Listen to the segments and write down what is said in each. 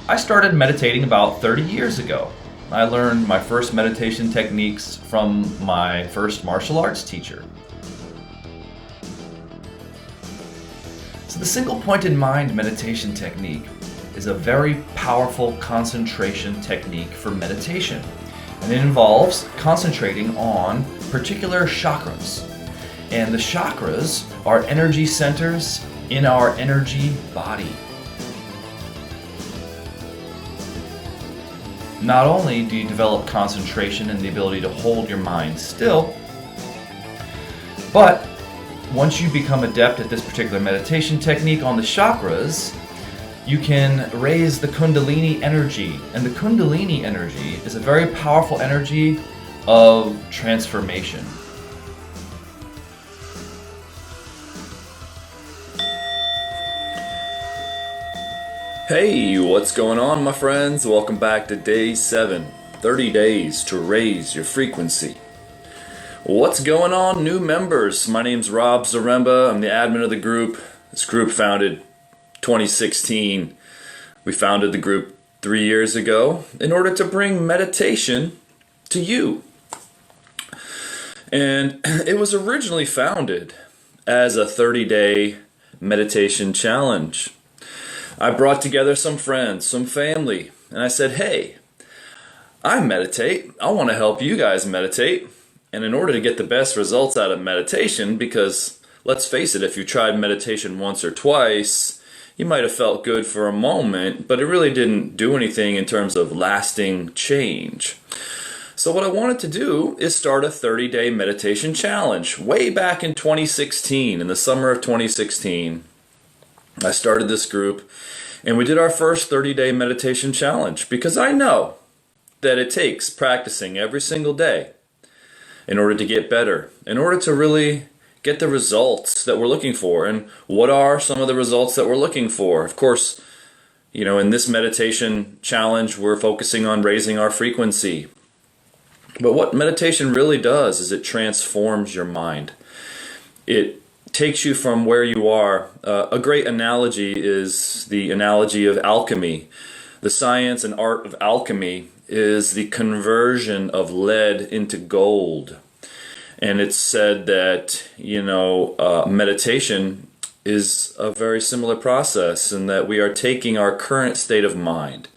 I started meditating about 30 years ago. I learned my first meditation techniques from my first martial arts teacher. So the single pointed mind meditation technique is a very powerful concentration technique for meditation. And it involves concentrating on particular chakras. And the chakras are energy centers in our energy body. Not only do you develop concentration and the ability to hold your mind still, but once you become adept at this particular meditation technique on the chakras, you can raise the Kundalini energy. And the Kundalini energy is a very powerful energy of transformation. Hey, what's going on, my friends? Welcome back to day 7, 30 days to raise your frequency. What's going on, new members? My name's Rob Zaremba. I'm the admin of the group. This group founded 2016. We founded the group 3 years ago in order to bring meditation to you. And it was originally founded as a 30-day meditation challenge. I brought together some friends, some family, and I said, hey, I meditate. I want to help you guys meditate. And in order to get the best results out of meditation, because let's face it, if you tried meditation once or twice, you might have felt good for a moment, but it really didn't do anything in terms of lasting change. So what I wanted to do is start a 30-day meditation challenge. Way back in 2016, in the summer of 2016, I started this group and we did our first 30-day meditation challenge because I know that it takes practicing every single day in order to get better, in order to really get the results that we're looking for. And what are some of the results that we're looking for? Of course, in this meditation challenge, we're focusing on raising our frequency. But what meditation really does is it transforms your mind. It takes you from where you are. A great analogy is the analogy of alchemy. The science and art of alchemy is the conversion of lead into gold. And it's said that, meditation is a very similar process in that we are taking our current state of mind.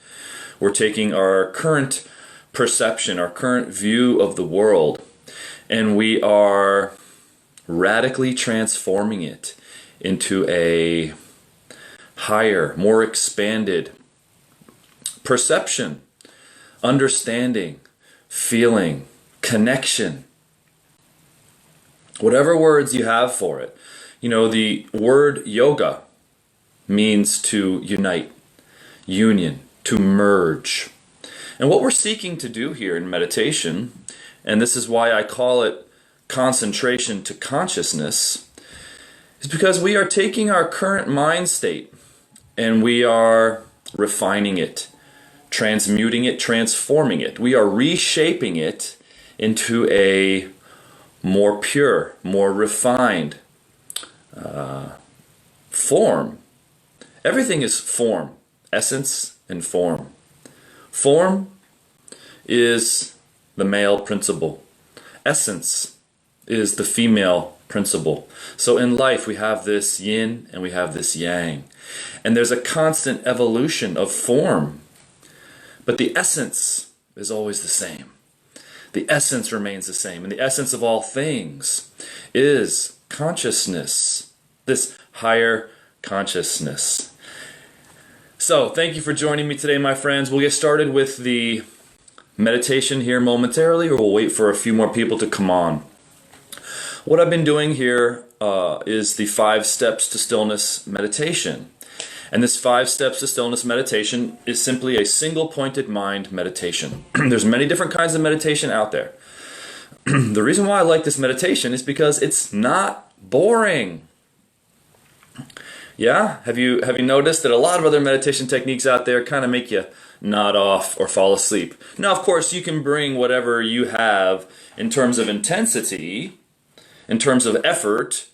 We're taking our current perception, our current view of the world, and we are radically transforming it into a higher, more expanded perception, understanding, feeling, connection. Whatever words you have for it. The word yoga means to unite, union, to merge. And what we're seeking to do here in meditation, and this is why I call it concentration to consciousness, is because we are taking our current mind state and we are refining it, transmuting it, transforming it. We are reshaping it into a more pure, more refined form. Everything is form, essence and form. Form is the male principle. Essence is the female principle. So in life we have this yin and we have this yang. And there's a constant evolution of form. But the essence is always the same. The essence remains the same. And the essence of all things is consciousness. This higher consciousness. So thank you for joining me today, my friends. We'll get started with the meditation here momentarily, or we'll wait for a few more people to come on. What I've been doing here is the 5 steps to stillness meditation. And this 5 steps to stillness meditation is simply a single pointed mind meditation. There's many different kinds of meditation out there. The reason why I like this meditation is because it's not boring. Yeah? Have you noticed that a lot of other meditation techniques out there kind of make you nod off or fall asleep? Now, of course, you can bring whatever you have in terms of intensity, in terms of effort,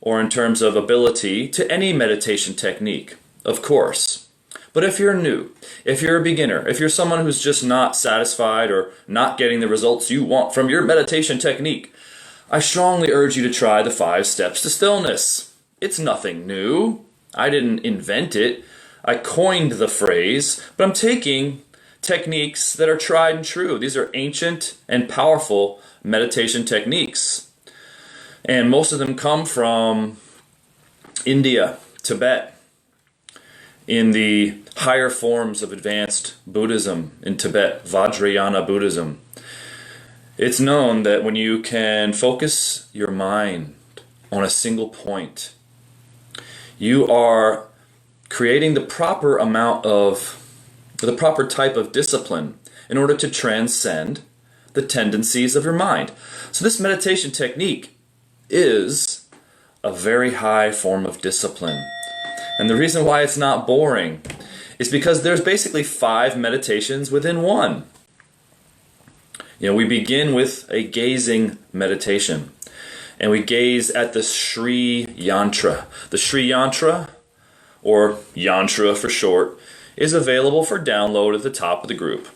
or in terms of ability to any meditation technique, of course. But if you're new, if you're a beginner, if you're someone who's just not satisfied or not getting the results you want from your meditation technique, I strongly urge you to try the 5 steps to stillness. It's nothing new. I didn't invent it. I coined the phrase, but I'm taking techniques that are tried and true. These are ancient and powerful meditation techniques. And most of them come from India, Tibet, in the higher forms of advanced Buddhism in Tibet, Vajrayana Buddhism. It's known that when you can focus your mind on a single point, you are creating the proper type of discipline in order to transcend the tendencies of your mind. So this meditation technique is a very high form of discipline. And the reason why it's not boring is because there's basically 5 meditations within one. We begin with a gazing meditation. And we gaze at the Sri Yantra. The Sri Yantra, or Yantra for short, is available for download at the top of the group.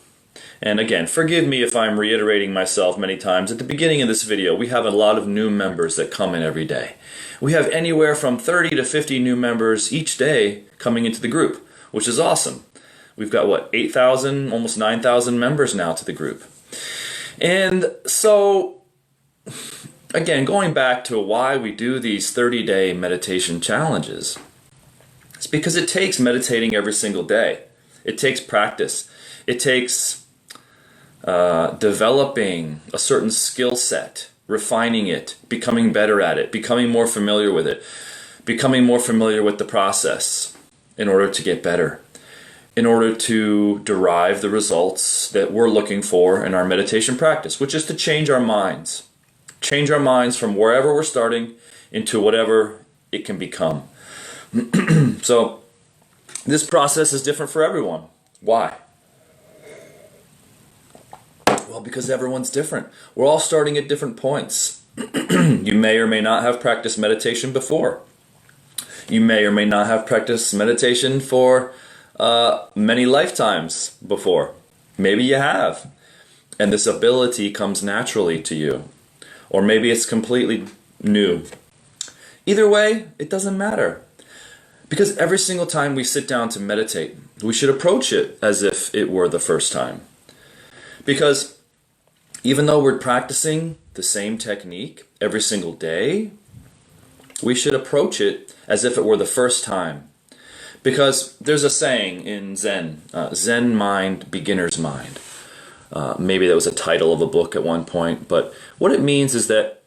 And again, forgive me if I'm reiterating myself many times. At the beginning of this video, we have a lot of new members that come in every day. We have anywhere from 30 to 50 new members each day coming into the group, which is awesome. We've got, 8,000, almost 9,000 members now to the group. And so, again, going back to why we do these 30-day meditation challenges, it's because it takes meditating every single day. It takes practice. It takes developing a certain skill set, refining it, becoming better at it, becoming more familiar with it, becoming more familiar with the process in order to get better, in order to derive the results that we're looking for in our meditation practice, which is to change our minds. Change our minds from wherever we're starting into whatever it can become. So this process is different for everyone. Why? Well, because everyone's different. We're all starting at different points. You may or may not have practiced meditation before. You may or may not have practiced meditation for many lifetimes before. Maybe you have. And this ability comes naturally to you. Or maybe it's completely new. Either way, it doesn't matter. Because every single time we sit down to meditate, we should approach it as if it were the first time. Because even though we're practicing the same technique every single day, we should approach it as if it were the first time. Because there's a saying in Zen, Zen mind, beginner's mind. Maybe that was a title of a book at one point, but what it means is that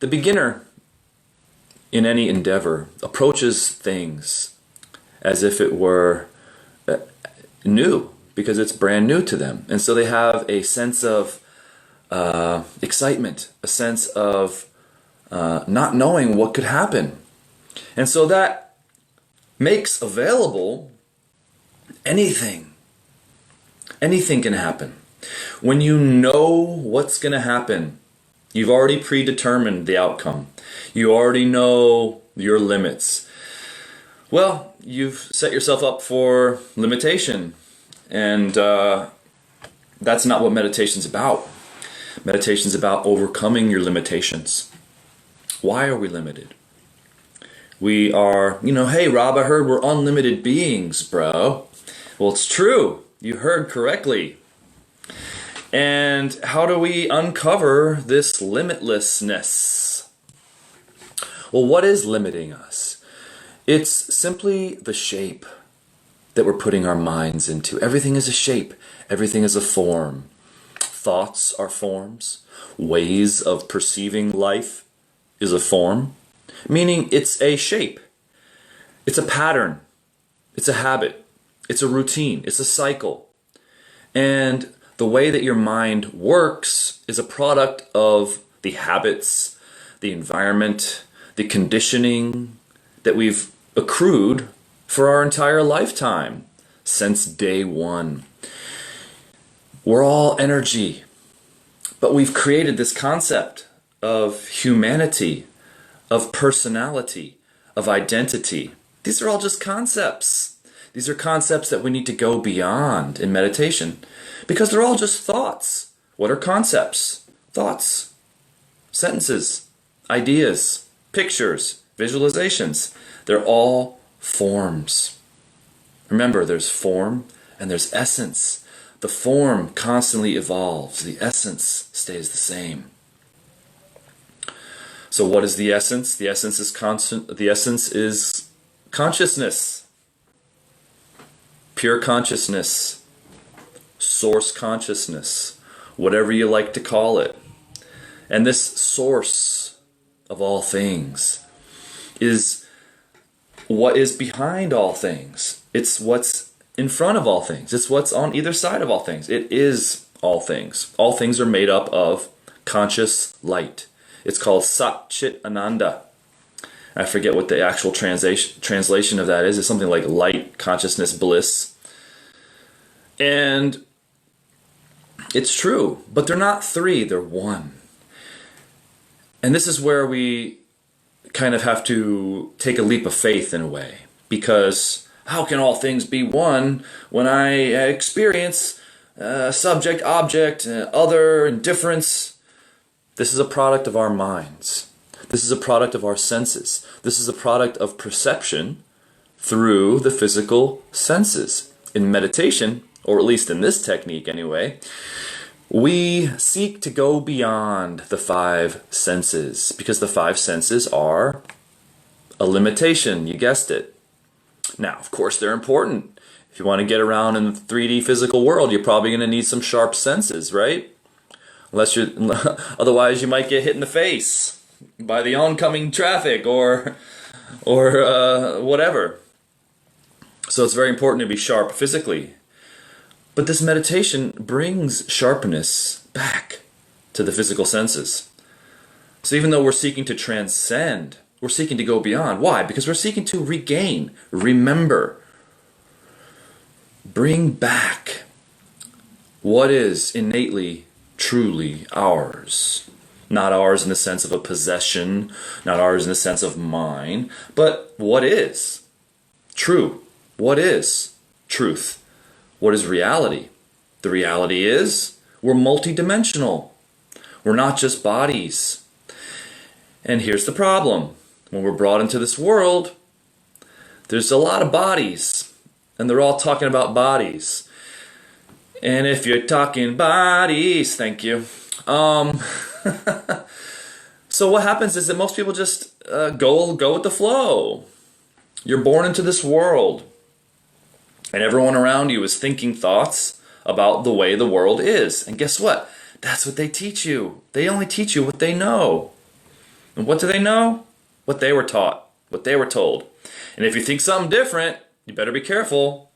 the beginner in any endeavor approaches things as if it were new, because it's brand new to them. And so they have a sense of excitement, a sense of not knowing what could happen. And so that makes available anything. Anything can happen. When you know what's going to happen, you've already predetermined the outcome. You already know your limits. Well, you've set yourself up for limitation. And that's not what meditation's about. Meditation's about overcoming your limitations. Why are we limited? We are, hey Rob, I heard we're unlimited beings, bro. Well, it's true. You heard correctly. And how do we uncover this limitlessness? Well, what is limiting us? It's simply the shape that we're putting our minds into. Everything is a shape. Everything is a form. Thoughts are forms. Ways of perceiving life is a form. Meaning it's a shape. It's a pattern. It's a habit. It's a routine. It's a cycle. And the way that your mind works is a product of the habits, the environment, the conditioning that we've accrued for our entire lifetime since day one. We're all energy, but we've created this concept of humanity, of personality, of identity. These are all just concepts. These are concepts that we need to go beyond in meditation because they're all just thoughts. What are concepts? Thoughts, sentences, ideas, pictures, visualizations. They're all forms. Remember, there's form and there's essence. The form constantly evolves. The essence stays the same. So what is the essence? The essence is constant. The essence is consciousness. Pure consciousness. Source consciousness. Whatever you like to call it. And this source of all things is what is behind all things. It's what's in front of all things. It's what's on either side of all things. It is all things. All things are made up of conscious light. It's called Sat Chit Ananda. I forget what the actual translation of that is. It's something like light, consciousness, bliss. And it's true, but they're not three, they're one. And this is where we kind of have to take a leap of faith in a way. Because how can all things be one when I experience subject, object, other, and difference? This is a product of our minds. This is a product of our senses. This is a product of perception through the physical senses. In meditation, or at least in this technique anyway, we seek to go beyond the five senses because the five senses are a limitation, you guessed it. Now, of course, they're important. If you want to get around in the 3D physical world, you're probably going to need some sharp senses, right? Otherwise you might get hit in the face by the oncoming traffic or whatever. So it's very important to be sharp physically. But this meditation brings sharpness back to the physical senses. So even though we're seeking to transcend, we're seeking to go beyond. Why? Because we're seeking to regain, remember, bring back what is innately, truly ours. Not ours in the sense of a possession, not ours in the sense of mine, but what is true? What is truth? What is reality? The reality is we're multidimensional. We're not just bodies. And here's the problem. When we're brought into this world, there's a lot of bodies, and they're all talking about bodies. And if you're talking bodies, thank you. So what happens is that most people just go with the flow. You're born into this world. And everyone around you is thinking thoughts about the way the world is. And guess what? That's what they teach you. They only teach you what they know. And what do they know? What they were taught. What they were told. And if you think something different, you better be careful.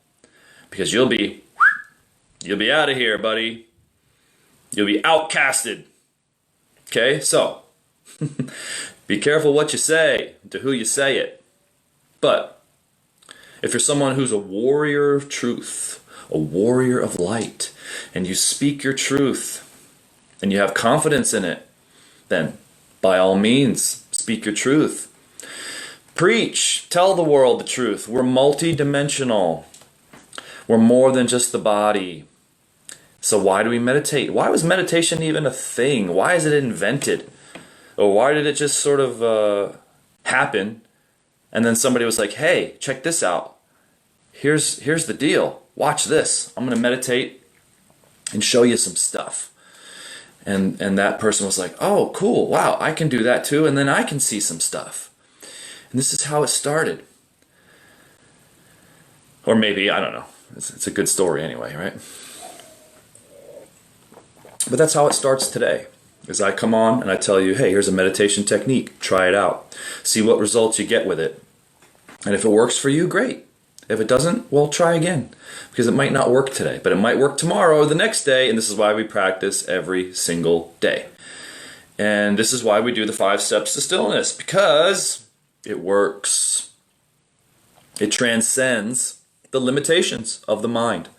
Because you'll be out of here, buddy. You'll be outcasted. Okay? So, be careful what you say, to who you say it. But if you're someone who's a warrior of truth, a warrior of light, and you speak your truth, and you have confidence in it, then by all means, speak your truth. Preach, tell the world the truth. We're multidimensional. We're more than just the body. So why do we meditate? Why was meditation even a thing? Why is it invented? Or why did it just sort of happen? And then somebody was like, hey, check this out. Here's the deal. Watch this. I'm going to meditate and show you some stuff. And that person was like, oh, cool. Wow, I can do that too. And then I can see some stuff. And this is how it started. Or maybe, I don't know. It's a good story anyway, right? But that's how it starts today. Is I come on and I tell you, hey, here's a meditation technique. Try it out. See what results you get with it. And if it works for you, great. If it doesn't, well, try again. Because it might not work today, but it might work tomorrow or the next day. And this is why we practice every single day. And this is why we do the 5 steps to stillness. Because it works. It transcends the limitations of the mind.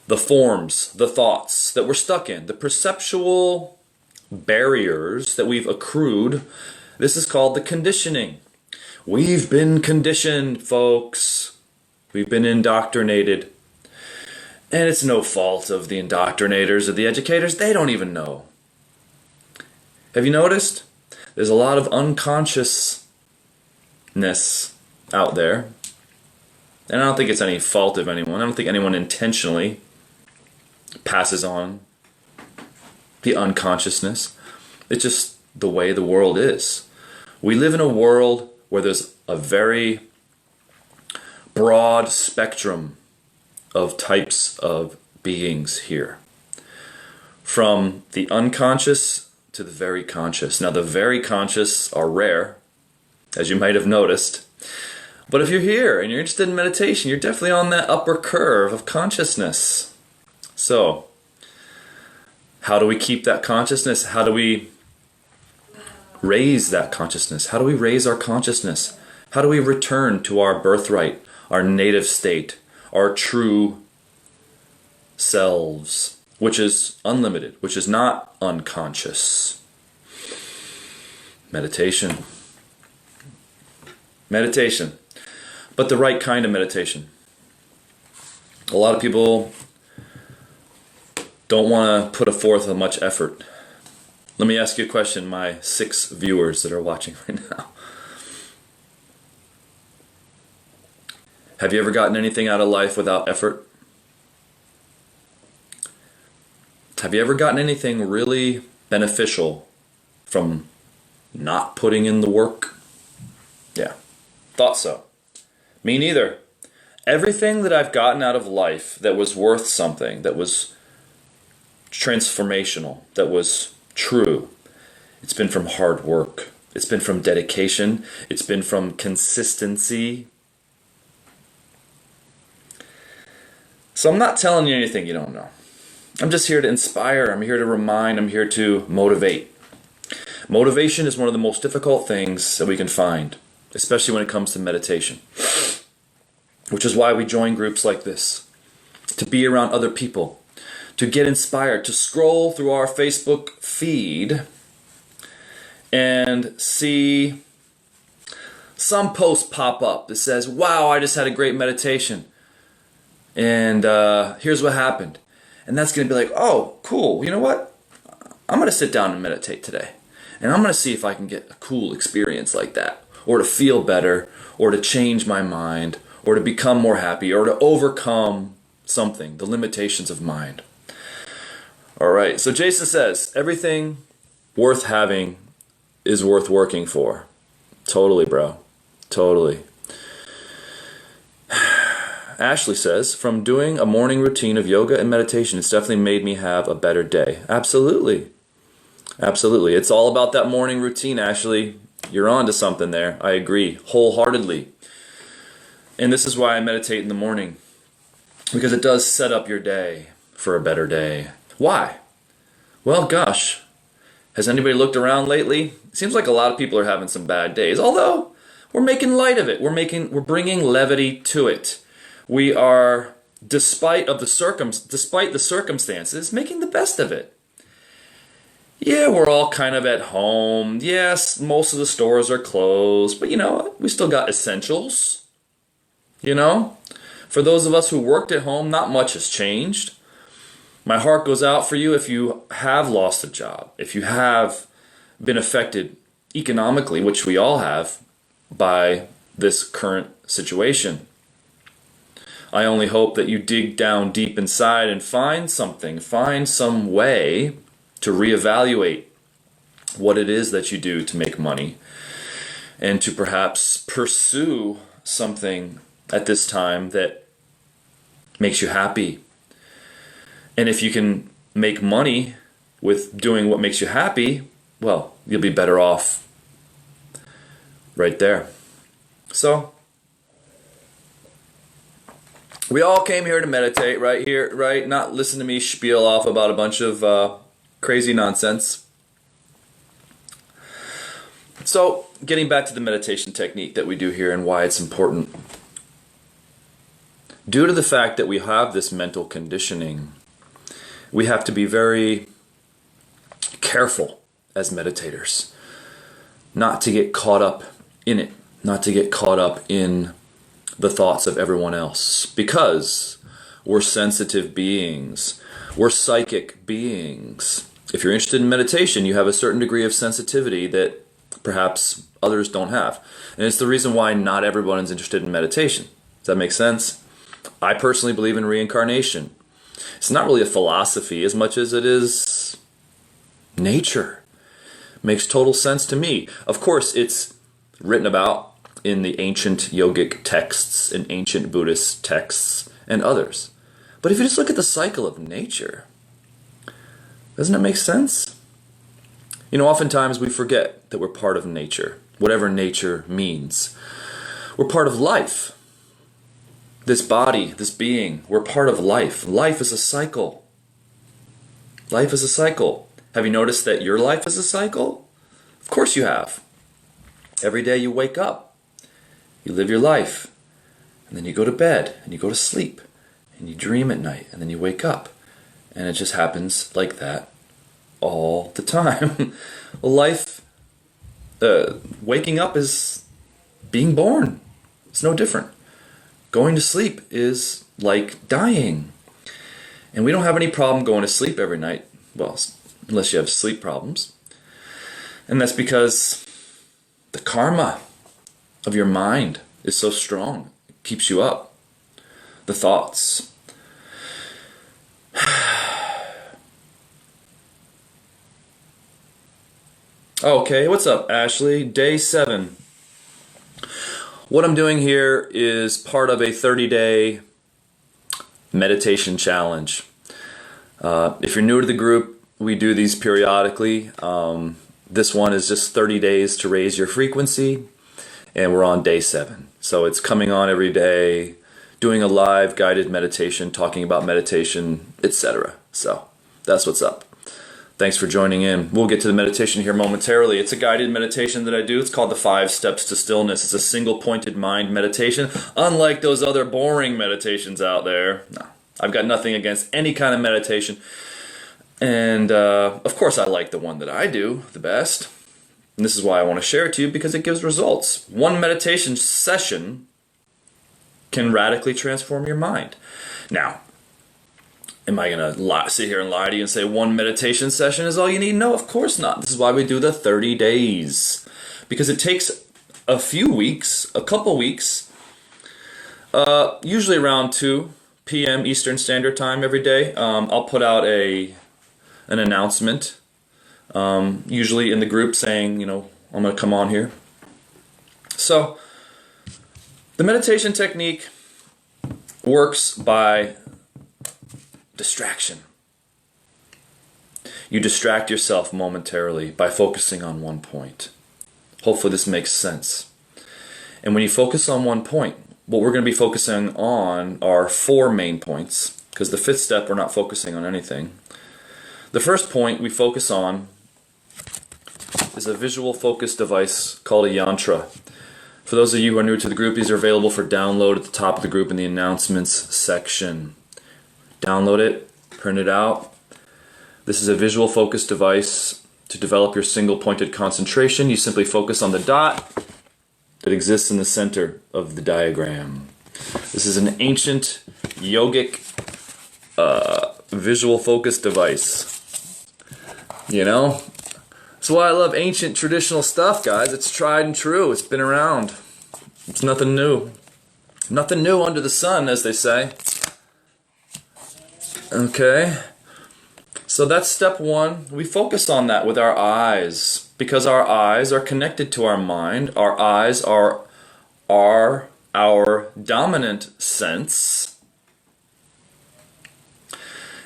The forms, the thoughts that we're stuck in, the perceptual barriers that we've accrued. This is called the conditioning. We've been conditioned, folks. We've been indoctrinated. And it's no fault of the indoctrinators or the educators. They don't even know. Have you noticed? There's a lot of unconsciousness out there. And I don't think it's any fault of anyone. I don't think anyone intentionally passes on the unconsciousness. It's just the way the world is. We live in a world where there's a very broad spectrum of types of beings here. From the unconscious to the very conscious. Now, the very conscious are rare, as you might have noticed. But if you're here and you're interested in meditation, you're definitely on that upper curve of consciousness. So, how do we keep that consciousness? How do we raise that consciousness? How do we raise our consciousness? How do we return to our birthright, our native state, our true selves, which is unlimited, which is not unconscious? Meditation. Meditation. But the right kind of meditation. A lot of people don't want to put forth much effort. Let me ask you a question, my 6 viewers that are watching right now. Have you ever gotten anything out of life without effort? Have you ever gotten anything really beneficial from not putting in the work? Yeah, thought so. Me neither. Everything that I've gotten out of life that was worth something, that was transformational, that was true, it's been from hard work. It's been from dedication. It's been from consistency. So I'm not telling you anything you don't know. I'm just here to inspire. I'm here to remind. I'm here to motivate. Motivation is one of the most difficult things that we can find, especially when it comes to meditation. Which is why we join groups like this. To be around other people. To get inspired. To scroll through our Facebook feed and see some post pop up that says, wow, I just had a great meditation. And here's what happened. And that's going to be like, oh, cool. You know what? I'm going to sit down and meditate today. And I'm going to see if I can get a cool experience like that. Or to feel better. Or to change my mind. Or to become more happy. Or to overcome something. The limitations of mind. Alright, so Jason says, everything worth having is worth working for. Totally, bro. Totally. Ashley says, from doing a morning routine of yoga and meditation, it's definitely made me have a better day. Absolutely. Absolutely. It's all about that morning routine, Ashley. You're on to something there. I agree wholeheartedly. And this is why I meditate in the morning. Because it does set up your day for a better day. Why? Well, gosh. Has anybody looked around lately? It seems like a lot of people are having some bad days. Although, we're making light of it. We're bringing levity to it. We are, despite the circumstances, making the best of it. Yeah, we're all kind of at home. Yes, most of the stores are closed. But you know what? We still got essentials. You know? For those of us who worked at home, not much has changed. My heart goes out for you if you have lost a job. If you have been affected economically, which we all have, by this current situation. I only hope that you dig down deep inside and find something, find some way to reevaluate what it is that you do to make money and to perhaps pursue something at this time that makes you happy. And if you can make money with doing what makes you happy, well, you'll be better off right there. So, we all came here to meditate right here, right? Not listen to me spiel off about a bunch of crazy nonsense. So, getting back to the meditation technique that we do here and why it's important. Due to the fact that we have this mental conditioning, we have to be very careful as meditators not to get caught up in it, not to get caught up in the thoughts of everyone else because we're sensitive beings. We're psychic beings. If you're interested in meditation, you have a certain degree of sensitivity that perhaps others don't have. And it's the reason why not everyone is interested in meditation. Does that make sense? I personally believe in reincarnation. It's not really a philosophy as much as it is nature. Makes total sense to me. Of course, it's written about in the ancient yogic texts, in ancient Buddhist texts, and others. But if you just look at the cycle of nature, doesn't it make sense? You know, oftentimes we forget that we're part of nature, whatever nature means. We're part of life. This body, this being, we're part of life. Life is a cycle. Life is a cycle. Have you noticed that your life is a cycle? Of course you have. Every day you wake up, you live your life, and then you go to bed, and you go to sleep, and you dream at night, and then you wake up. And it just happens like that all the time. Life, waking up is being born. It's no different. Going to sleep is like dying. And we don't have any problem going to sleep every night. Well, unless you have sleep problems. And that's because the karma of your mind is so strong. It keeps you up. The thoughts. Okay, what's up, Ashley? Day 7. What I'm doing here is part of a 30-day meditation challenge. If you're new to the group, we do these periodically. This one is just 30 days to raise your frequency, and we're on day 7. So it's coming on every day, doing a live guided meditation, talking about meditation, etc. So that's what's up. Thanks for joining in. We'll get to the meditation here momentarily. It's a guided meditation that I do. It's called the 5 Steps to Stillness. It's a single pointed mind meditation. Unlike those other boring meditations out there. No, I've got nothing against any kind of meditation. And of course I like the one that I do the best. And this is why I want to share it to you, because it gives results. One meditation session can radically transform your mind. Now, am I going to sit here and lie to you and say one meditation session is all you need? No, of course not. This is why we do the 30 days. Because it takes a few weeks, a couple weeks, usually around 2 p.m. Eastern Standard Time every day. I'll put out an announcement, usually in the group saying, you know, I'm going to come on here. So, the meditation technique works by distraction. You distract yourself momentarily by focusing on one point. Hopefully this makes sense. And when you focus on one point, what we're going to be focusing on are 4 main points, because the 5th step we're not focusing on anything. The first point we focus on is a visual focus device called a yantra. For those of you who are new to the group, these are available for download at the top of the group in the announcements section. Download it, print it out. This is a visual focus device to develop your single pointed concentration. You simply focus on the dot that exists in the center of the diagram. This is an ancient yogic visual focus device. You know? That's why I love ancient traditional stuff, guys. It's tried and true. It's been around. It's nothing new. Nothing new under the sun, as they say. Okay, so that's step 1. We focus on that with our eyes, because our eyes are connected to our mind. Our eyes are our dominant sense.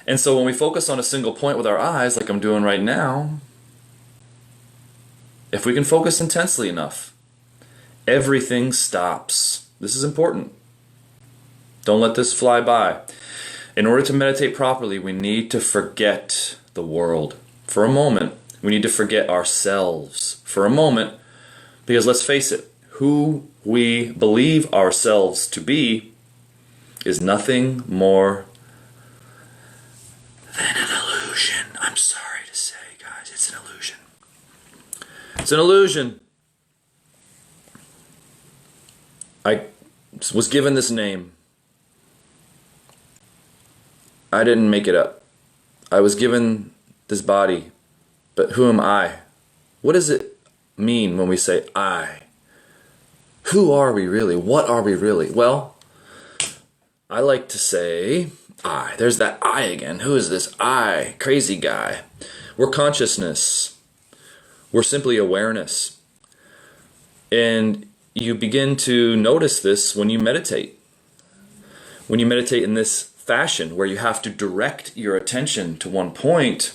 And so when we focus on a single point with our eyes, like I'm doing right now, if we can focus intensely enough, everything stops. This is important. Don't let this fly by. In order to meditate properly, we need to forget the world. For a moment, we need to forget ourselves. For a moment, because let's face it, who we believe ourselves to be is nothing more than an illusion. I'm sorry to say, guys, it's an illusion. It's an illusion. was given this name. I didn't make it up. I was given this body, but who am I? What does it mean when we say I? Who are we really? What are we really? Well, I like to say I. There's that I again. Who is this I? Crazy guy. We're consciousness. We're simply awareness. And you begin to notice this when you meditate. When you meditate in this fashion where you have to direct your attention to one point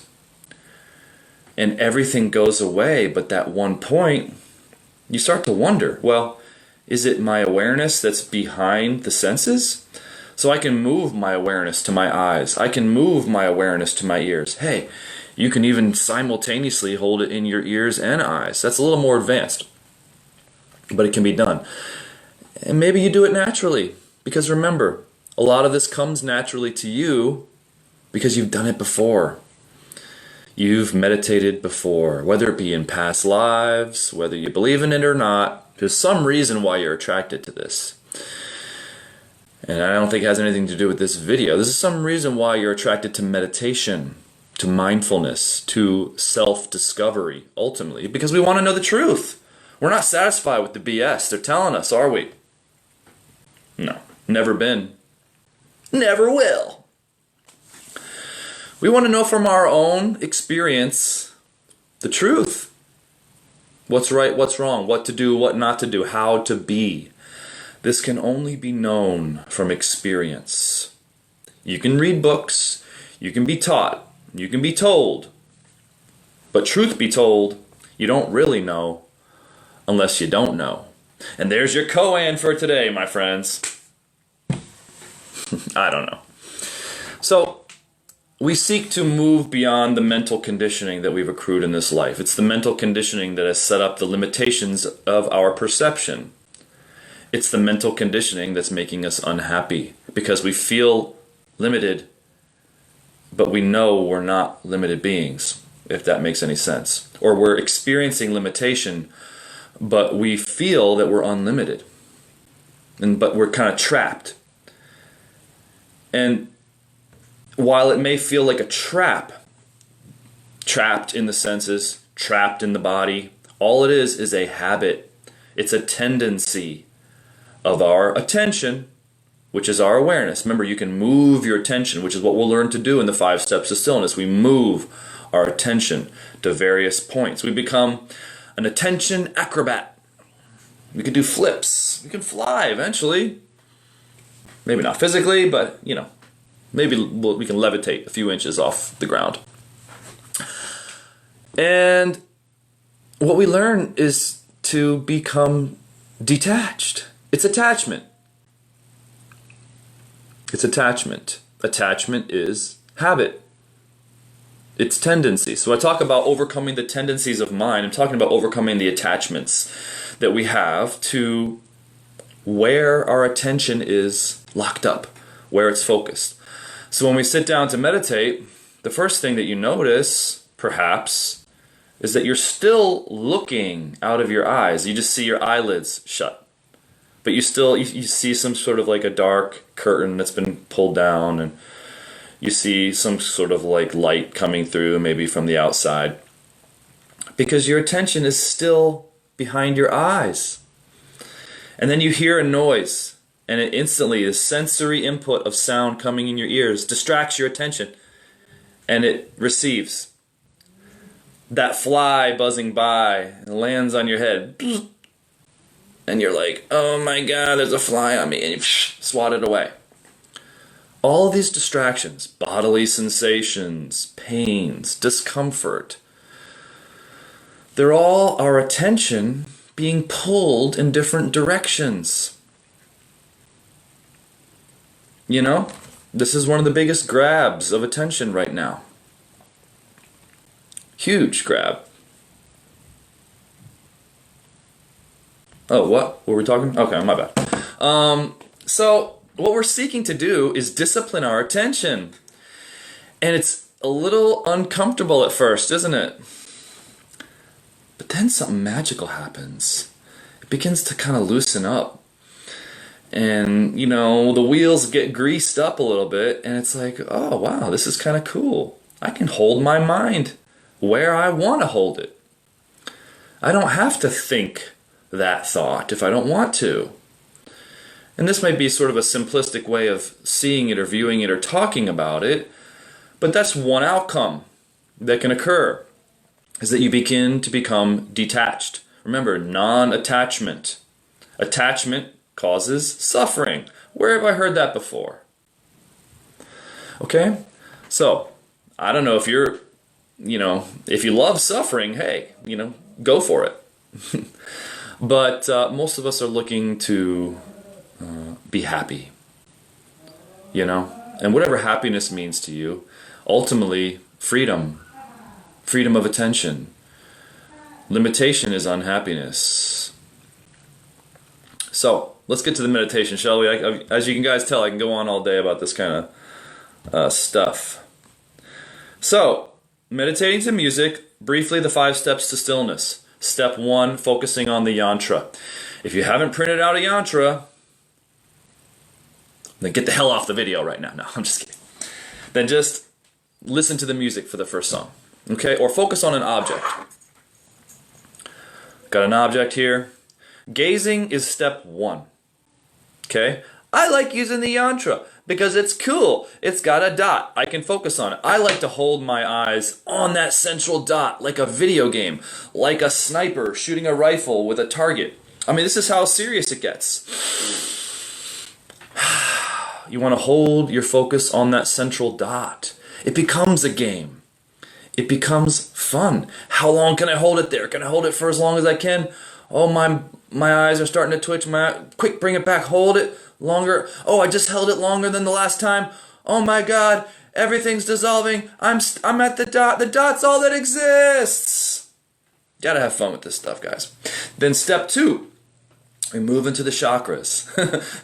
and everything goes away but that one point, you start to wonder, well, is it my awareness that's behind the senses? So I can move my awareness to my eyes. I can move my awareness to my ears. Hey, you can even simultaneously hold it in your ears and eyes. That's a little more advanced, but it can be done. And maybe you do it naturally, because remember, a lot of this comes naturally to you because you've done it before. You've meditated before, whether it be in past lives, whether you believe in it or not. There's some reason why you're attracted to this. And I don't think it has anything to do with this video. This is some reason why you're attracted to meditation, to mindfulness, to self-discovery, ultimately, because we want to know the truth. We're not satisfied with the BS they're telling us, are we? No, never been. Never will. We want to know from our own experience the truth. What's right, what's wrong, what to do, what not to do, how to be. This can only be known from experience. You can read books, you can be taught, you can be told. But truth be told, you don't really know unless you don't know. And there's your koan for today, my friends. I don't know. So, we seek to move beyond the mental conditioning that we've accrued in this life. It's the mental conditioning that has set up the limitations of our perception. It's the mental conditioning that's making us unhappy because we feel limited, but we know we're not limited beings, if that makes any sense. Or we're experiencing limitation, but we feel that we're unlimited, but we're kind of trapped. And while it may feel like a trap, trapped in the senses, trapped in the body, all it is a habit. It's a tendency of our attention, which is our awareness. Remember, you can move your attention, which is what we'll learn to do in the 5 steps of stillness. We move our attention to various points. We become an attention acrobat. We can do flips. We can fly eventually. Maybe not physically, but, you know, maybe we can levitate a few inches off the ground. And what we learn is to become detached. It's attachment. It's attachment. Attachment is habit. It's tendency. So I talk about overcoming the tendencies of mind. I'm talking about overcoming the attachments that we have to where our attention is locked up, where it's focused. So when we sit down to meditate, the first thing that you notice, perhaps, is that you're still looking out of your eyes. You just see your eyelids shut. But you see some sort of like a dark curtain that's been pulled down, and you see some sort of like light coming through, maybe from the outside. Because your attention is still behind your eyes. And then you hear a noise, and it instantly, the sensory input of sound coming in your ears distracts your attention, and it receives. That fly buzzing by lands on your head, and you're like, oh my God, there's a fly on me, and you swat it away. All of these distractions, bodily sensations, pains, discomfort, they're all our attention being pulled in different directions. You know, this is one of the biggest grabs of attention right now. Huge grab. Oh, what? Were we talking? Okay, my bad. So what we're seeking to do is discipline our attention. And it's a little uncomfortable at first, isn't it? But then something magical happens. It begins to kind of loosen up. And, you know, the wheels get greased up a little bit, and it's like, oh, wow, this is kind of cool. I can hold my mind where I want to hold it. I don't have to think that thought if I don't want to. And this might be sort of a simplistic way of seeing it or viewing it or talking about it, but that's one outcome that can occur, is that you begin to become detached. Remember, non-attachment. Attachment causes suffering. Where have I heard that before? Okay? So, I don't know if you're, if you love suffering, hey, go for it. But most of us are looking to be happy, and whatever happiness means to you, ultimately freedom of attention. Limitation is unhappiness. So let's get to the meditation, shall we? As you can guys tell, I can go on all day about this kind of stuff. So, meditating to music, briefly the 5 steps to stillness. Step 1, focusing on the yantra. If you haven't printed out a yantra, then get the hell off the video right now. No, I'm just kidding. Then just listen to the music for the first song. Okay? Or focus on an object. Got an object here. Gazing is step 1. Okay? I like using the yantra because it's cool. It's got a dot. I can focus on it. I like to hold my eyes on that central dot like a video game, like a sniper shooting a rifle with a target. I mean, this is how serious it gets. You want to hold your focus on that central dot. It becomes a game. It becomes fun. How long can I hold it there? Can I hold it for as long as I can? Oh, my eyes are starting to twitch. Quick, bring it back. Hold it longer. Oh, I just held it longer than the last time. Oh my God, everything's dissolving. I'm at the dot. The dot's all that exists. Gotta have fun with this stuff, guys. Then step 2, we move into the chakras.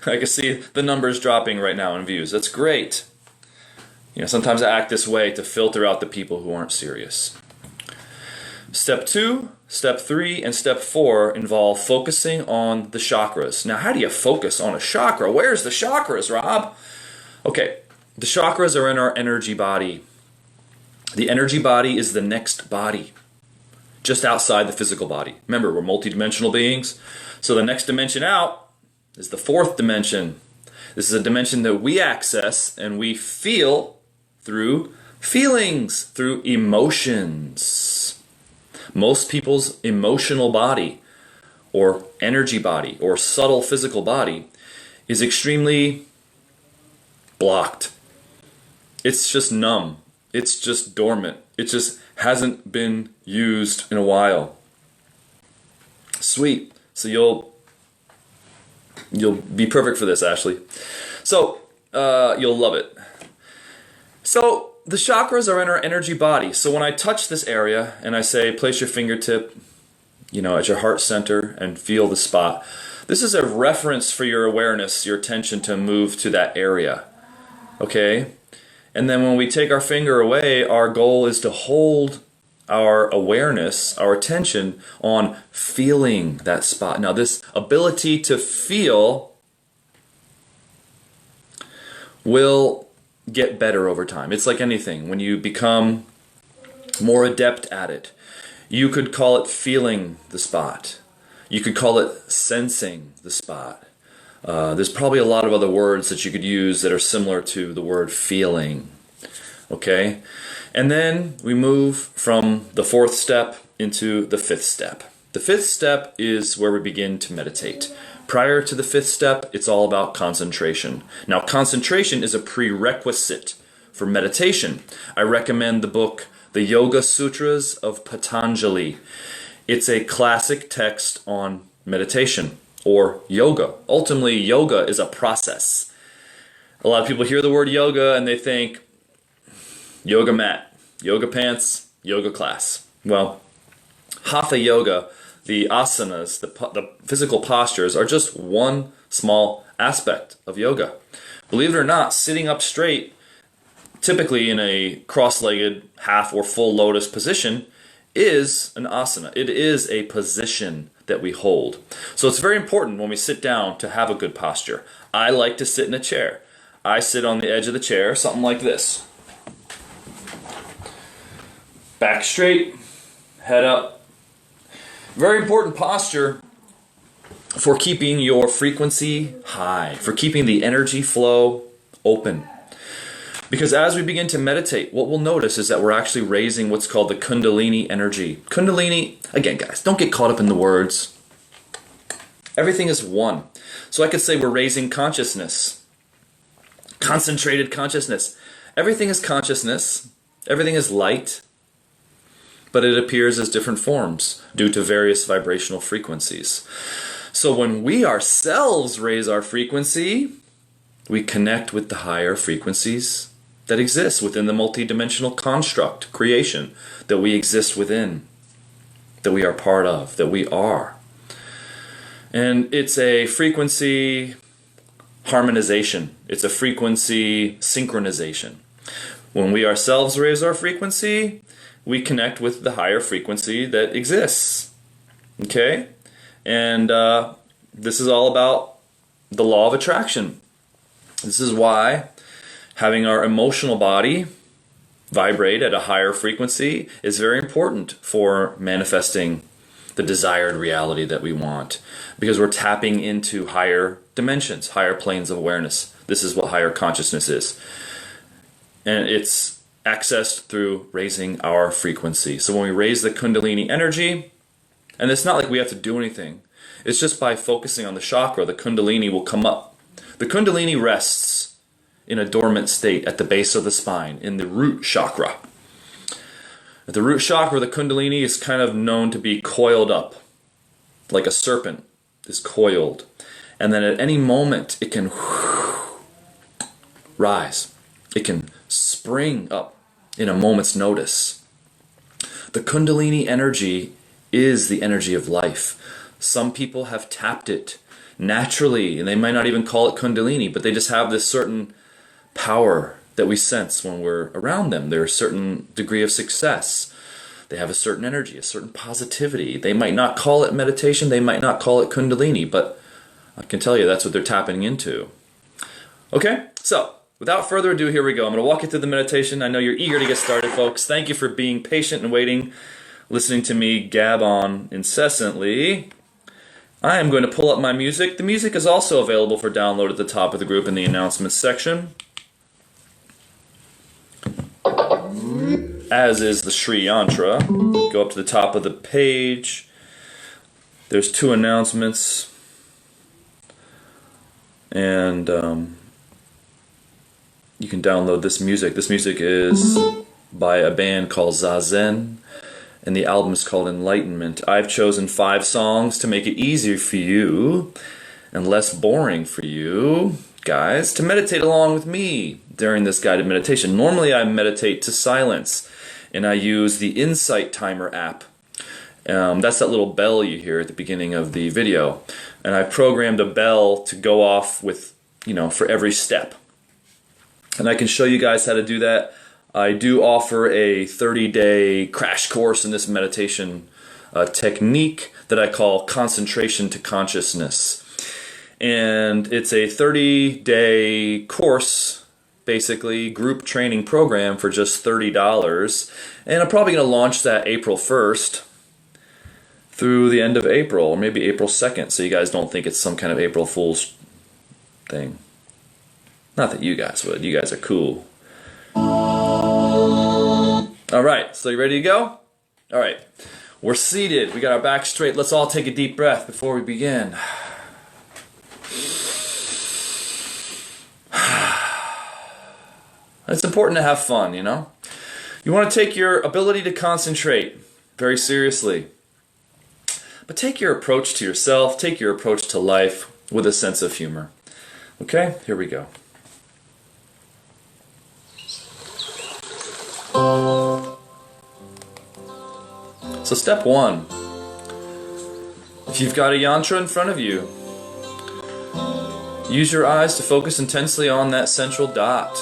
I can see the numbers dropping right now in views. That's great. Sometimes I act this way to filter out the people who aren't serious. Step 2, Step 3, and Step 4 involve focusing on the chakras. Now, how do you focus on a chakra? Where's the chakras, Rob? Okay, the chakras are in our energy body. The energy body is the next body, just outside the physical body. Remember, we're multidimensional beings. So the next dimension out is the 4th dimension. This is a dimension that we access and we feel through feelings, through emotions. Most people's emotional body, or energy body, or subtle physical body is extremely blocked. It's just numb. It's just dormant. It just hasn't been used in a while. Sweet. So you'll be perfect for this, Ashley. So you'll love it. So the chakras are in our energy body. So when I touch this area and I say place your fingertip, at your heart center and feel the spot, this is a reference for your awareness, your attention to move to that area. Okay? And then when we take our finger away, our goal is to hold our awareness, our attention on feeling that spot. Now, this ability to feel will get better over time. It's like anything. When you become more adept at it, you could call it feeling the spot. You could call it sensing the spot. There's probably a lot of other words that you could use that are similar to the word feeling. Okay? And then we move from the 4th step into the 5th step. The 5th step is where we begin to meditate. Prior to the 5th step, it's all about concentration. Now, concentration is a prerequisite for meditation. I recommend the book, The Yoga Sutras of Patanjali. It's a classic text on meditation or yoga. Ultimately, yoga is a process. A lot of people hear the word yoga and they think yoga mat, yoga pants, yoga class. Well, hatha yoga, the asanas, the physical postures, are just one small aspect of yoga. Believe it or not, sitting up straight, typically in a cross-legged half or full lotus position, is an asana. It is a position that we hold. So it's very important when we sit down to have a good posture. I like to sit in a chair. I sit on the edge of the chair, something like this. Back straight, head up. Very important posture for keeping your frequency high, for keeping the energy flow open. Because as we begin to meditate, what we'll notice is that we're actually raising what's called the Kundalini energy. Kundalini, again guys, don't get caught up in the words. Everything is one. So I could say we're raising consciousness. Concentrated consciousness. Everything is consciousness. Everything is light. But it appears as different forms due to various vibrational frequencies. So when we ourselves raise our frequency, we connect with the higher frequencies that exist within the multidimensional construct, creation, that we exist within, that we are part of, that we are. And it's a frequency harmonization. It's a frequency synchronization. When we ourselves raise our frequency, we connect with the higher frequency that exists. Okay? And this is all about the law of attraction. This is why having our emotional body vibrate at a higher frequency is very important for manifesting the desired reality that we want. Because we're tapping into higher dimensions, higher planes of awareness. This is what higher consciousness is. And it's accessed through raising our frequency. So when we raise the Kundalini energy, and it's not like we have to do anything. It's just by focusing on the chakra, the Kundalini will come up. The Kundalini rests in a dormant state at the base of the spine, in the root chakra. At the root chakra, the Kundalini is kind of known to be coiled up, like a serpent is coiled. And then at any moment, it can rise. It can spring up in a moment's notice. The Kundalini energy is the energy of life. Some people have tapped it naturally, and they might not even call it Kundalini, but they just have this certain power that we sense when we're around them. There's a certain degree of success. They have a certain energy, a certain positivity. They might not call it meditation, they might not call it Kundalini, but I can tell you that's what they're tapping into. Okay, so without further ado, here we go. I'm going to walk you through the meditation. I know you're eager to get started, folks. Thank you for being patient and waiting, listening to me gab on incessantly. I am going to pull up my music. The music is also available for download at the top of the group in the announcements section, as is the Sri Yantra. Go up to the top of the page. There's 2 announcements, and you can download this music. This music is by a band called Zazen, and the album is called Enlightenment. I've chosen 5 songs to make it easier for you and less boring for you guys to meditate along with me during this guided meditation. Normally I meditate to silence, and I use the Insight Timer app. That's that little bell you hear at the beginning of the video. And I programmed a bell to go off with, for every step. And I can show you guys how to do that. I do offer a 30-day crash course in this meditation technique that I call Concentration to Consciousness. And it's a 30-day course, basically, group training program for just $30. And I'm probably going to launch that April 1st through the end of April, or maybe April 2nd, so you guys don't think it's some kind of April Fool's thing. Not that you guys would. You guys are cool. Alright, so you ready to go? Alright, we're seated. We got our back straight. Let's all take a deep breath before we begin. It's important to have fun, You want to take your ability to concentrate very seriously. But take your approach to yourself, take your approach to life with a sense of humor. Okay, here we go. So step 1, if you've got a yantra in front of you, use your eyes to focus intensely on that central dot.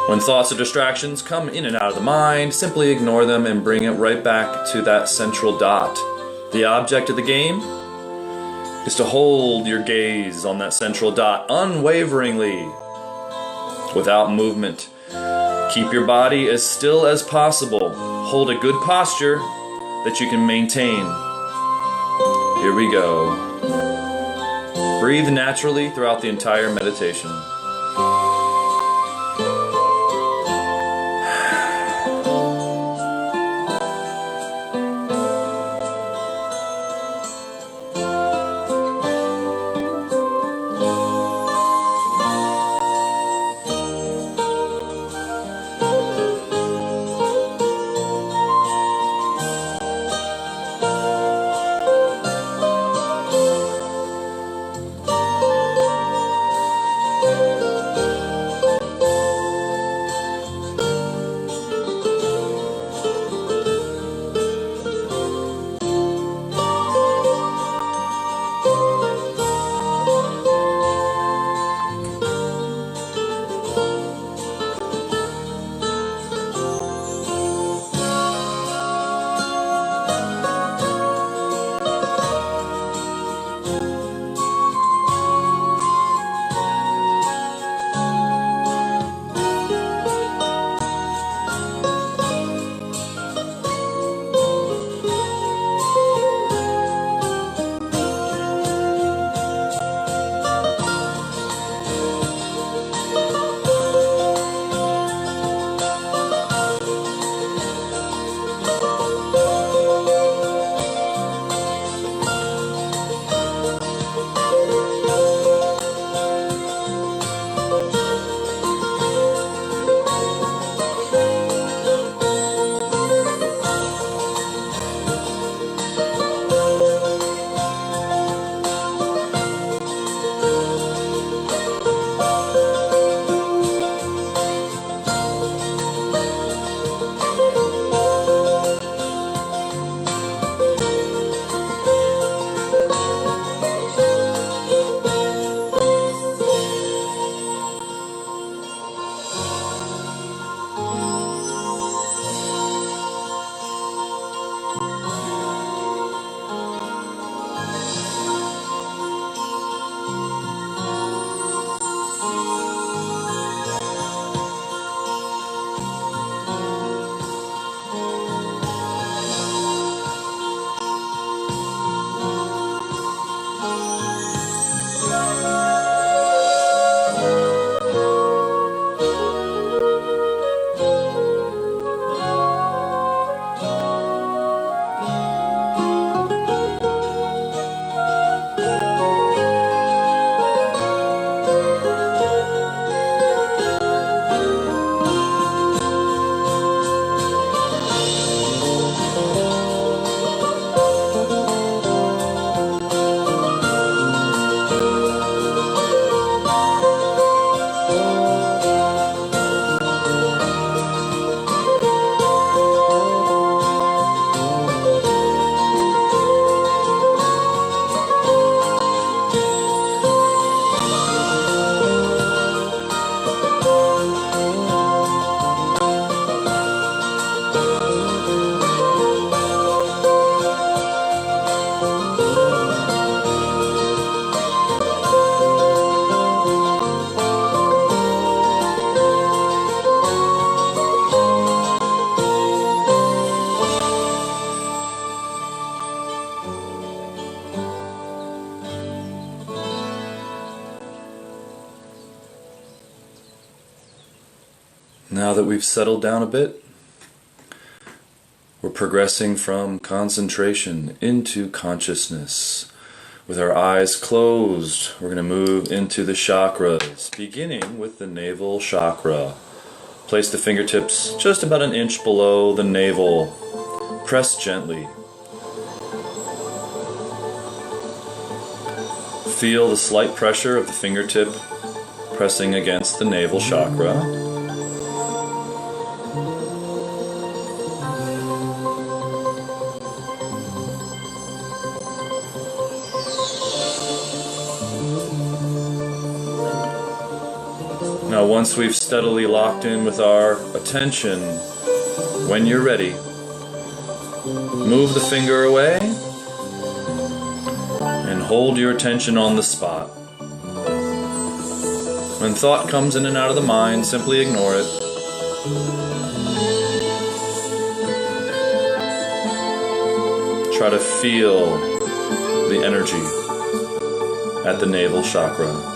When thoughts or distractions come in and out of the mind, simply ignore them and bring it right back to that central dot. The object of the game is to hold your gaze on that central dot unwaveringly, without movement. Keep your body as still as possible. Hold a good posture that you can maintain. Here we go. Breathe naturally throughout the entire meditation. Now that we've settled down a bit, we're progressing from concentration into consciousness. With our eyes closed, we're going to move into the chakras, beginning with the navel chakra. Place the fingertips just about an inch below the navel. Press gently. Feel the slight pressure of the fingertip pressing against the navel chakra. Now, once we've steadily locked in with our attention, when you're ready, move the finger away and hold your attention on the spot. When thought comes in and out of the mind, simply ignore it. Try to feel the energy at the navel chakra.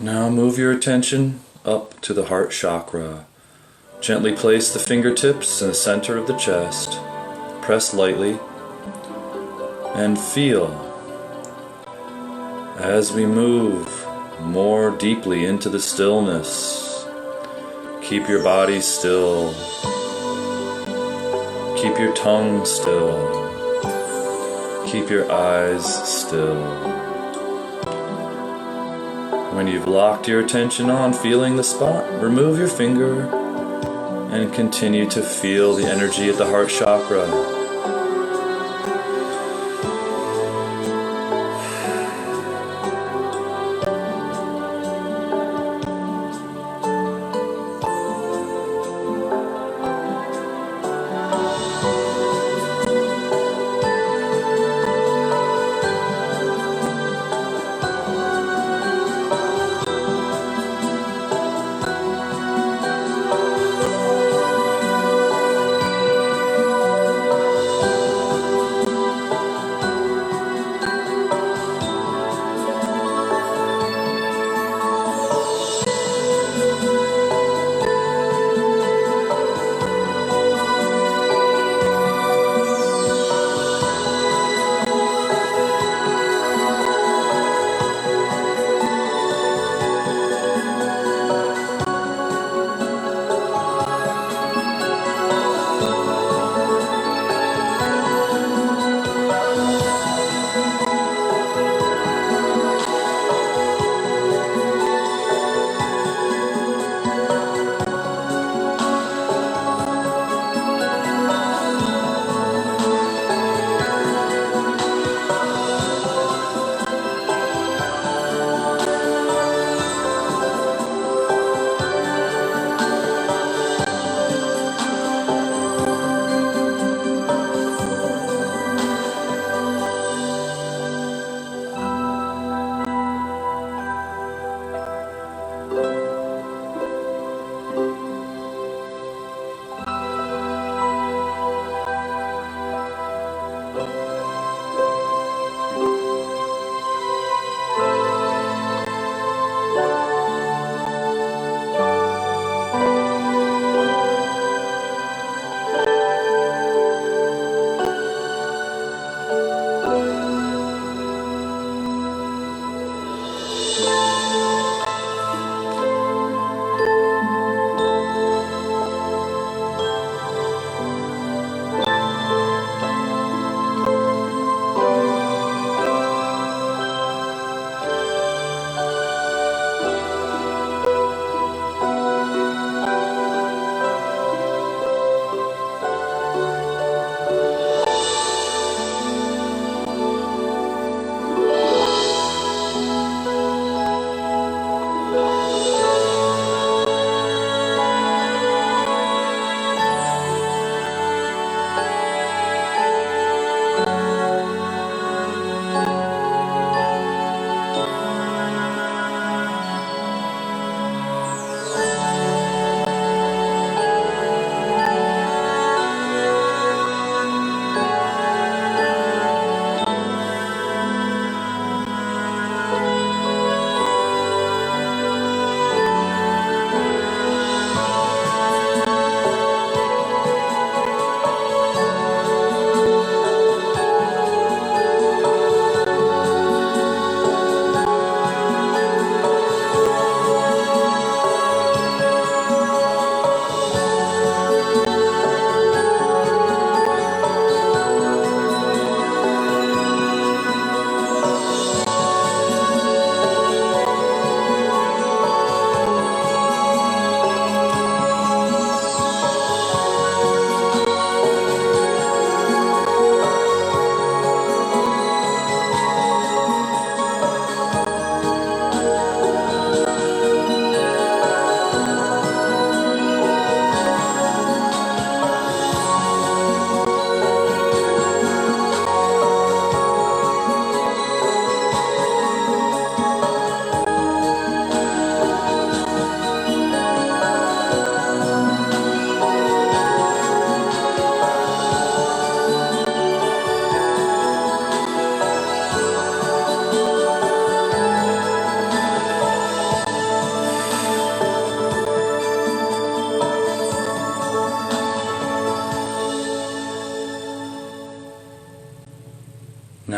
Now move your attention up to the heart chakra. Gently place the fingertips in the center of the chest. Press lightly and feel as we move more deeply into the stillness. Keep your body still. Keep your tongue still. Keep your eyes still. When you've locked your attention on feeling the spot, remove your finger and continue to feel the energy at the heart chakra.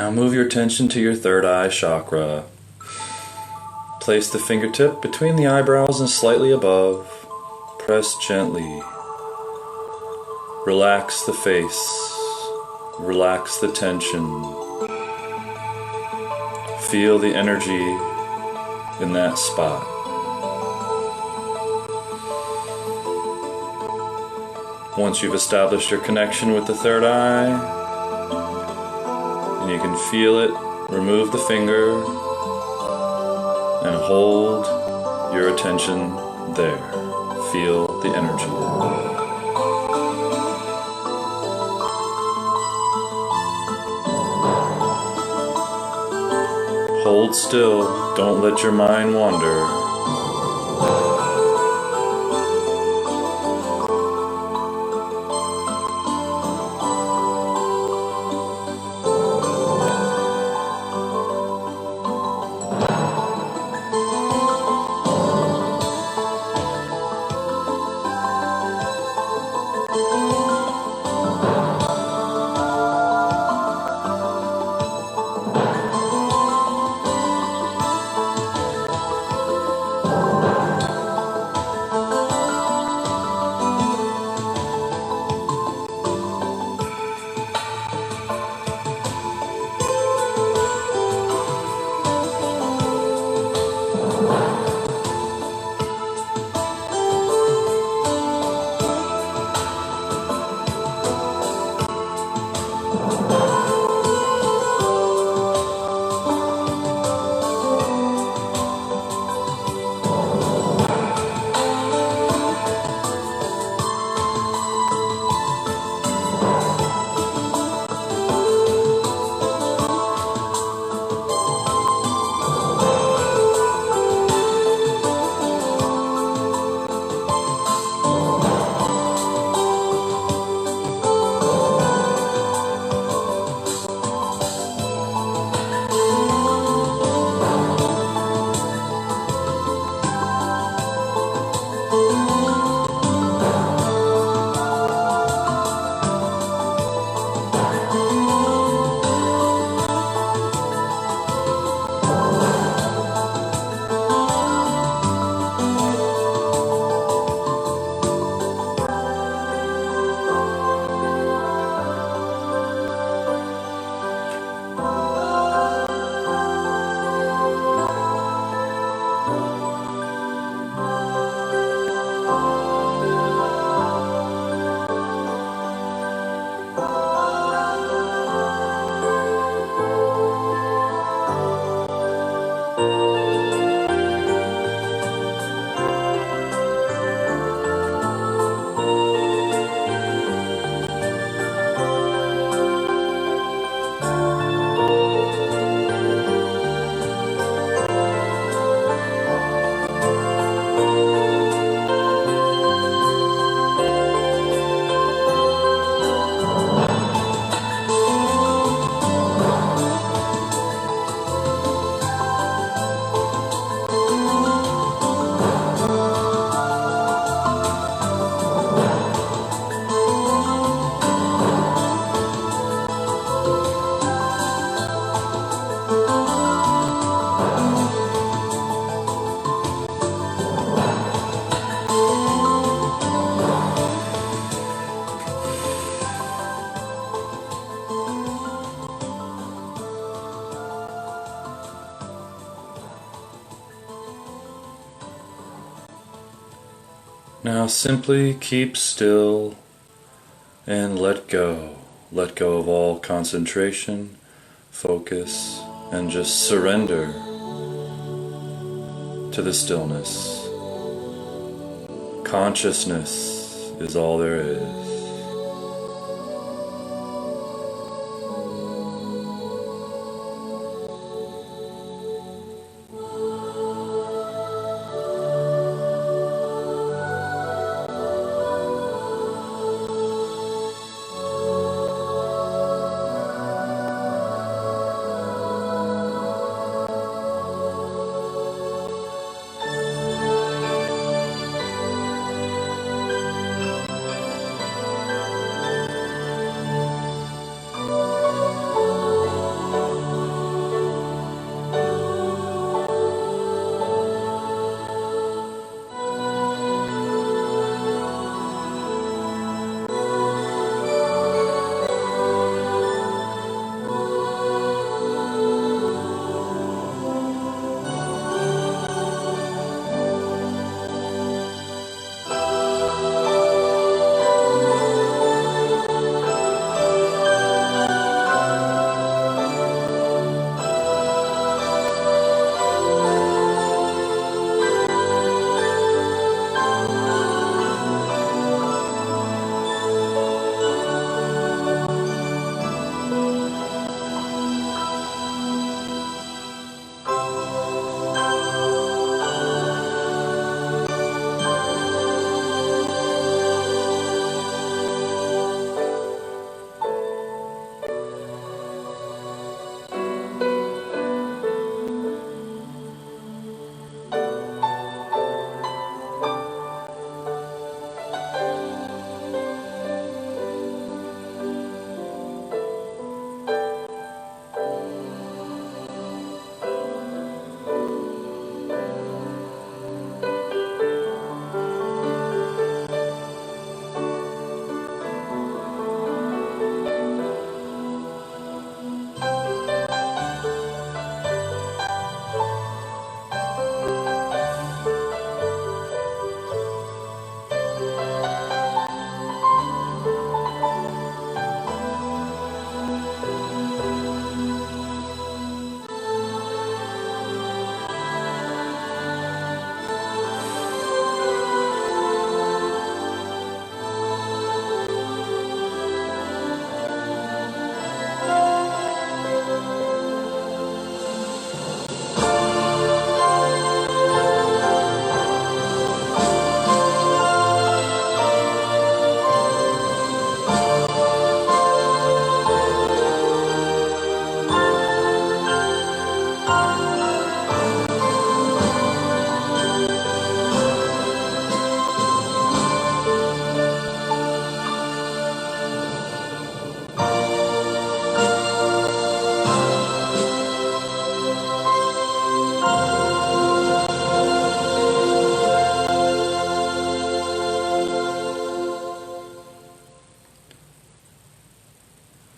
Now move your attention to your third eye chakra. Place the fingertip between the eyebrows and slightly above. Press gently. Relax the face. Relax the tension. Feel the energy in that spot. Once you've established your connection with the third eye, and you can feel it, remove the finger and hold your attention there. Feel the energy. Hold still, don't let your mind wander. Now simply keep still and let go. Let go of all concentration, focus, and just surrender to the stillness. Consciousness is all there is.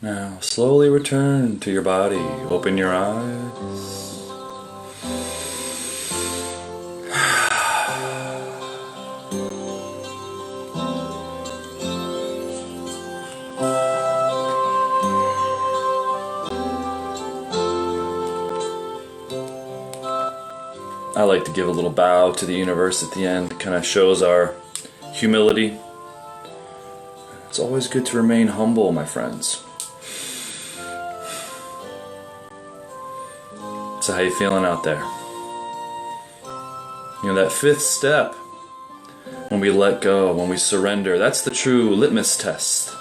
Now, slowly return to your body. Open your eyes. I like to give a little bow to the universe at the end. Kind of shows our humility. It's always good to remain humble, my friends. So how you feeling out there? You know, that fifth step, when we let go, when we surrender, that's the true litmus test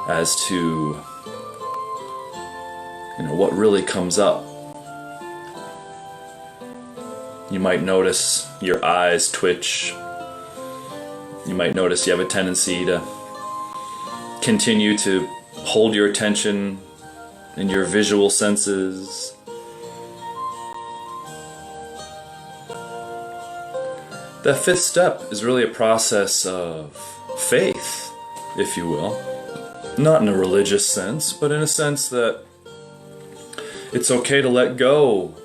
as to, you know, what really comes up. You might notice your eyes twitch. You might notice you have a tendency to continue to hold your attention in your visual senses. That fifth step is really a process of faith, if you will. Not in a religious sense, but in a sense that it's okay to let go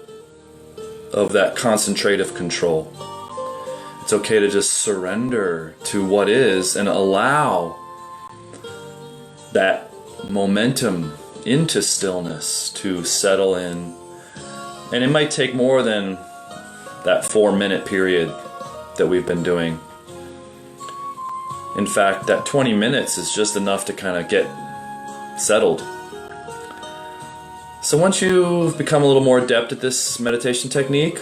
of that concentrative control. It's okay to just surrender to what is and allow that momentum into stillness to settle in. And it might take more than that 4-minute period that we've been doing. In fact, that 20 minutes is just enough to kind of get settled. So once you've become a little more adept at this meditation technique,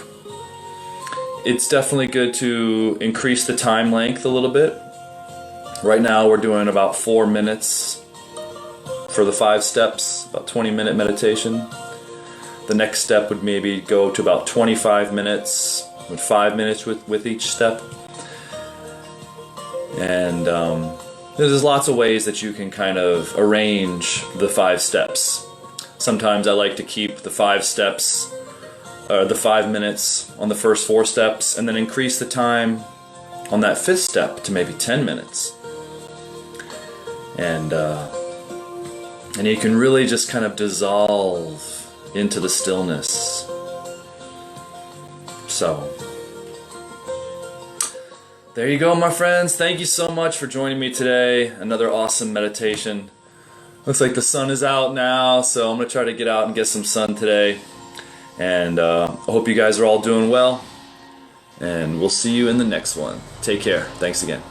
it's definitely good to increase the time length a little bit. Right now we're doing about 4 minutes for the 5 steps, about 20-minute meditation. The next step would maybe go to about 25 minutes, with 5 minutes with each step. And there's lots of ways that you can kind of arrange the 5 steps. Sometimes I like to keep the 5 steps, the 5 minutes on the first 4 steps, and then increase the time on that 5th step to maybe 10 minutes. And you can really just kind of dissolve into the stillness. So, there you go, my friends. Thank you so much for joining me today. Another awesome meditation. Looks like the sun is out now, so I'm going to try to get out and get some sun today. And I hope you guys are all doing well. And we'll see you in the next one. Take care. Thanks again.